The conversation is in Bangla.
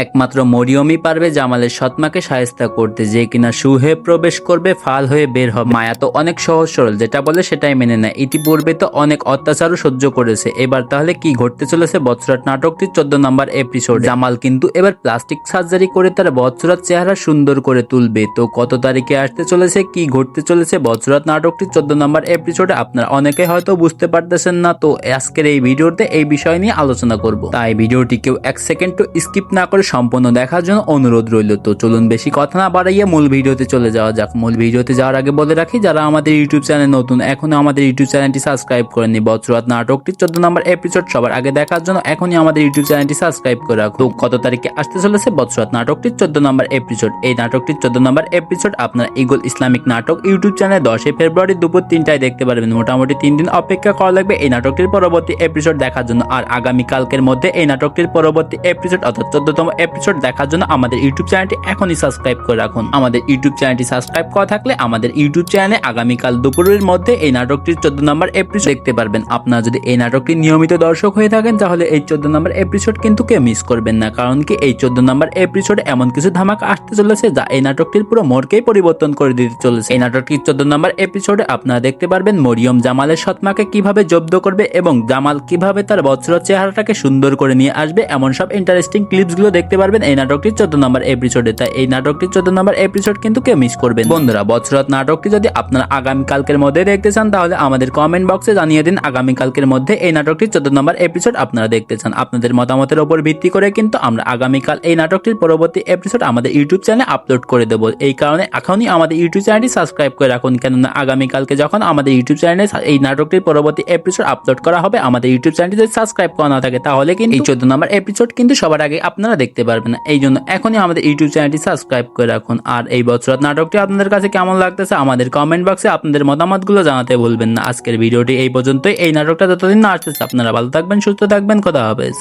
একমাত্র মরিয়মই পারবে জামালের সৎমাকে শায়েস্তা করতে, যে কিনা সু হয়ে প্রবেশ করবে, ফাল হয়ে বের হবে। মায়া তো অনেক সহজ সরল, যেটা বলে সেটাই মেনে নেয়। ইতিপূর্বে তো অনেক অত্যাচারও সহ্য করেছে। এবার তাহলে কি ঘটতে চলেছে বৎসরাট নাটকটির 14 নম্বর এপিসোড। জামাল কিন্তু এবার প্লাস্টিক সার্জারি করে তার বৎসরাট চেহারা সুন্দর করে তুলবে। তো কত তারিখে আসতে চলেছে, কি ঘটতে চলেছে বৎসরাট নাটকটির 14 নম্বর এপিসোডে, আপনারা অনেকে হয়তো বুঝতে পারতেছেন না। তো আজকের এই ভিডিওতে এই বিষয় নিয়ে আলোচনা করব, তাই ভিডিওটি কেউ এক সেকেন্ড তো স্কিপ না করে সম্পূর্ণ দেখার জন্য অনুরোধ রইল। তো চলুন বেশি কথা না বাড়াইয়া মূল ভিডিওতে চলে যাওয়া যাক। মূল ভিডিওতে যাওয়ার আগে বলে রাখি, যারা আমাদের ইউটিউব চ্যানেল নতুন, এখনো আমাদের ইউটিউব চ্যানেলটি সাবস্ক্রাইব করেনি, বৎসরাট নাটকটির 14 নম্বর এপিসোড সবার আগে দেখার জন্য এখনই আমাদের ইউটিউব চ্যানেলটি সাবস্ক্রাইব করে রাখুন। তো কত তারিখে আসতে চলেছে বৎসরাট নাটকটির 14 নম্বর এপিসোড। এই নাটকটির 14 নম্বর এপিসোড আপনারা ইগল ইসলামিক নাটক ইউটিউব চ্যানেলে 10 ফেব্রুয়ারি দুপুর 3টায় দেখতে পারবেন। মোটামুটি 3 দিন অপেক্ষা করা লাগবে এই নাটকটির পরবর্তী এপিসোড দেখার জন্য। আর আগামীকালকের মধ্যে এই নাটকটির পরবর্তী এপিসোড অর্থাৎ 14তম এপিসোড দেখার জন্য আমাদের ইউটিউব চ্যানেলটি এখনই সাবস্ক্রাইব করে রাখুন। আমাদের ইউটিউব চ্যানেলটি সাবস্ক্রাইব করা থাকলে আমাদের ইউটিউব চ্যানেলে আগামীকাল দুপুরের মধ্যে এই নাটকটির 14 নম্বর এপিসোড দেখতে পারবেন। আপনারা যদি এই নাটকটির নিয়মিত দর্শক হয়ে থাকেন তাহলে এই 14 নম্বর এপিসোড কিন্তু কেউ মিস করবেন না, কারণ কি এই 14 নম্বর এপিসোডে এমন কিছু ধামাকা আসতে চলেছে যা এই নাটকটির পুরো মোড়কেই পরিবর্তন করে দিতে চলেছে। এই নাটকটির 14 নম্বর এপিসোডে আপনারা দেখতে পারবেন মরিয়ম জামালের সৎমাকে কিভাবে জব্দ করবে এবং জামাল কিভাবে তার বৎসরাট চেহারাটাকে সুন্দর করে নিয়ে আসবে, এমন সব ইন্টারেস্টিং ক্লিপস গুলো দেখতে পারবেন এই নাটকটির 14 নম্বর এপিসোডে। তাই এই নাটকটির 14 নম্বর এপিসোড কিন্তু কেউ মিস করবেন। বন্ধুরা, বৎসরাট নাটকটি যদি আপনারা আগামীকালকের মধ্যে দেখতে চান তাহলে আমাদের কমেন্ট বক্সে জানিয়ে দিন আগামীকালকের মধ্যে এই নাটকটির 14 নম্বর এপিসোড আপনারা দেখতে চান। আপনাদের মতামতের উপর ভিত্তি করে কিন্তু আমরা আগামীকাল এই নাটকটির পরবর্তী এপিসোড আমাদের ইউটিউব চ্যানেলে আপলোড করে দেবো। এই কারণে এখনই আমাদের ইউটিউব চ্যানেলটি সাবস্ক্রাইব করে রাখুন, কেননা আগামীকালকে যখন আমাদের ইউটিউব চ্যানেলে এই নাটকটির পরবর্তী এপিসোড আপলোড করা হবে, আমাদের ইউটিউব চ্যানেলটি যদি সাবস্ক্রাইব করা না থাকে তাহলে কিন্তু এই 14 নম্বর এপিসোড কিন্তু সবার আগে আপনারা দেখতে পারবেন না। এই জন্য এখনই আমাদের ইউটিউব চ্যানেলটি সাবস্ক্রাইব করে রাখুন। আর এই বৎসরাট নাটকটি আপনাদের কাছে কেমন লাগতেছে আমাদের কমেন্ট বক্সে আপনাদের মতামতগুলো জানাতে ভুলবেন না। আজকের ভিডিওটি এই পর্যন্তই। এই নাটকটা যতদিন না আসতেছে আপনারা ভালো থাকবেন, সুস্থ থাকবেন, খোদা হাফেজ।